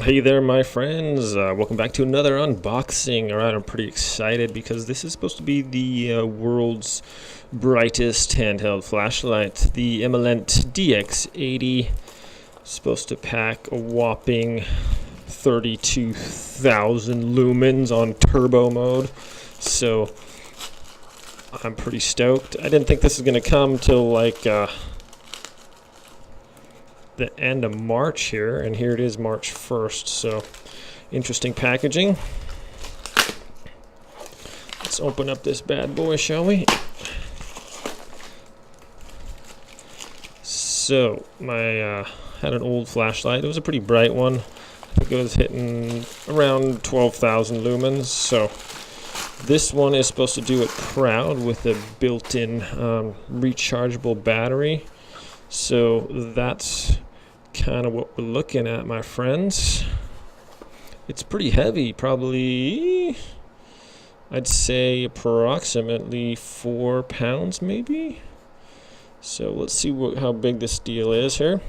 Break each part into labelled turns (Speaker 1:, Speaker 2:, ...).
Speaker 1: Hey there, my friends. Welcome back to another unboxing. Alright, I'm pretty excited because this is supposed to be the world's brightest handheld flashlight. The Imalent DX80 supposed to pack a whopping 32,000 lumens on turbo mode. So I'm pretty stoked. I didn't think this was going to come till like the end of March here, and here it is, March 1st. So interesting packaging. Let's open up this bad boy, shall we? So I had an old flashlight. It was a pretty bright one. I think it was hitting around 12,000 lumens. So this one is supposed to do it proud with a built-in rechargeable battery. So that's kind of what we're looking at, my friends. It's pretty heavy, probably, I'd say approximately 4 pounds maybe. So let's see how big this deal is here.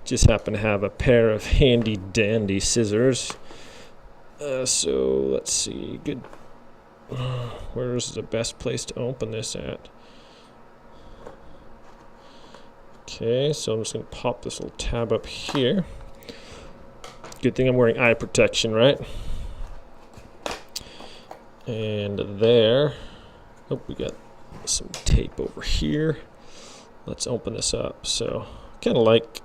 Speaker 1: Just happen to have a pair of handy dandy scissors. So let's see, good. Where's the best place to open this at? Okay, so I'm just going to pop this little tab up here. Good thing I'm wearing eye protection, right? And there. Oh, we got some tape over here. Let's open this up. So, kind of like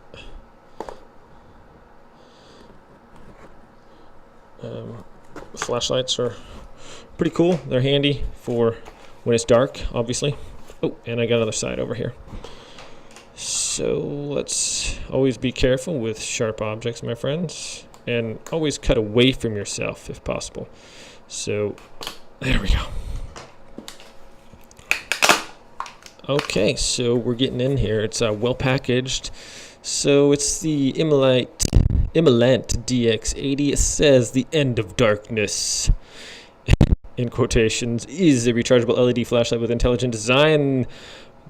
Speaker 1: flashlights are pretty cool. They're handy for when it's dark, obviously. Oh, and I got another side over here. So let's always be careful with sharp objects, my friends, and always cut away from yourself if possible. So there we go. Okay, so we're getting in here. It's well packaged. So it's the Imalent DX80. It says the end of darkness, in quotations, is a rechargeable LED flashlight with intelligent design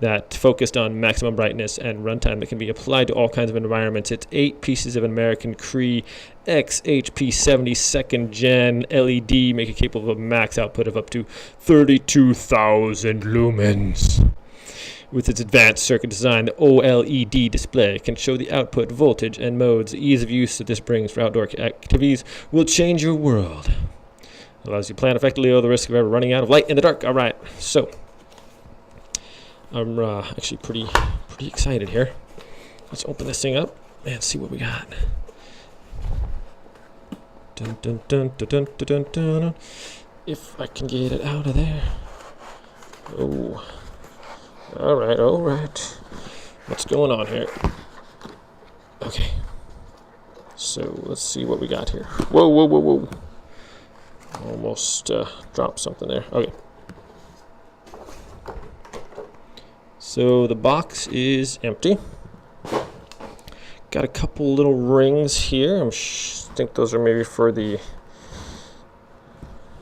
Speaker 1: that focused on maximum brightness and runtime that can be applied to all kinds of environments. It's 8 pieces of American Cree XHP 72nd gen LED, make it capable of a max output of up to 32,000 lumens. With its advanced circuit design, the OLED display can show the output, voltage, and modes. The ease of use that this brings for outdoor activities will change your world. It allows you to plan effectively without the risk of ever running out of light in the dark. All right, so I'm actually pretty excited here. Let's open this thing up and see what we got. Dun, dun, dun, dun, dun, dun, dun, dun. If I can get it out of there. Oh, all right. What's going on here? Okay. So let's see what we got here. Whoa. Almost dropped something there. Okay. So the box is empty. Got a couple little rings here. I think those are maybe for the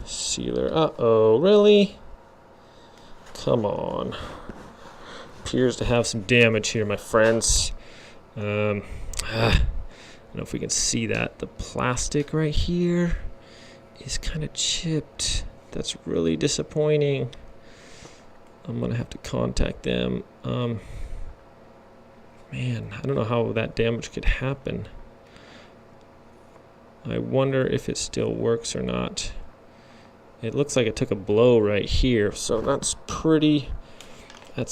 Speaker 1: sealer. Uh-oh, really? Come on. Appears to have some damage here, my friends. I don't know if we can see that. The plastic right here is kind of chipped. That's really disappointing. I'm gonna have to contact them. Man, I don't know how that damage could happen. I wonder if it still works or not. It looks like it took a blow right here, so that's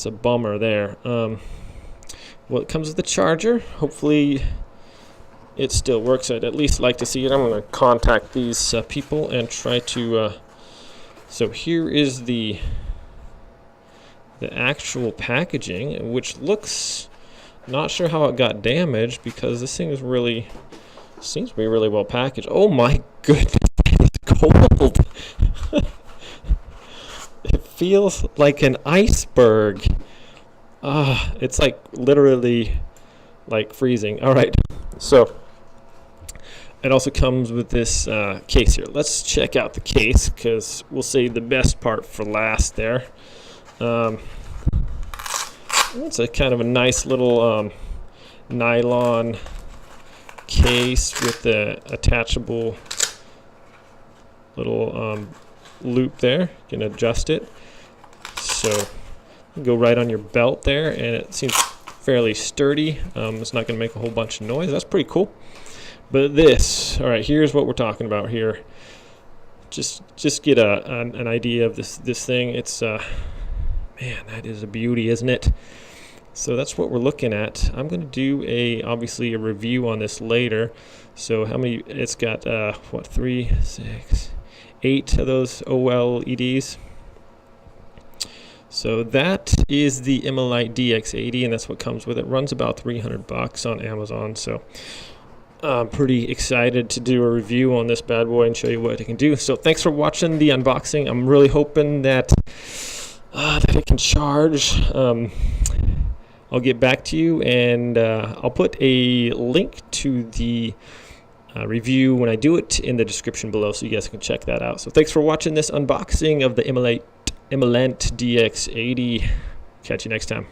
Speaker 1: a bummer there. Well, it comes with the charger. Hopefully it still works. I'd at least like to see it. I'm gonna contact these people and try to so here is the actual packaging, which looks, not sure how it got damaged because this thing seems to be really well packaged. Oh my goodness, it's cold. It feels like an iceberg. It's like literally like freezing. All right, so it also comes with this case here. Let's check out the case because we'll save the best part for last there. It's a kind of a nice little nylon case with the attachable little loop there. You can adjust it. So you can go right on your belt there, and it seems fairly sturdy. It's not going to make a whole bunch of noise. That's pretty cool. But this, all right, here's what we're talking about here. Just get an idea of this thing. It's man, that is a beauty, isn't it? So that's what we're looking at. I'm going to do obviously a review on this later. So how many? It's got what, 3, 6, 8 of those OLEDs. So that is the Imalent DX80, and that's what comes with it. Runs about $300 on Amazon. So I'm pretty excited to do a review on this bad boy and show you what it can do. So thanks for watching the unboxing. I'm really hoping that it can charge. I'll get back to you, and I'll put a link to the review when I do it in the description below, so you guys can check that out. So thanks for watching this unboxing of the Imalent DX80. Catch you next time.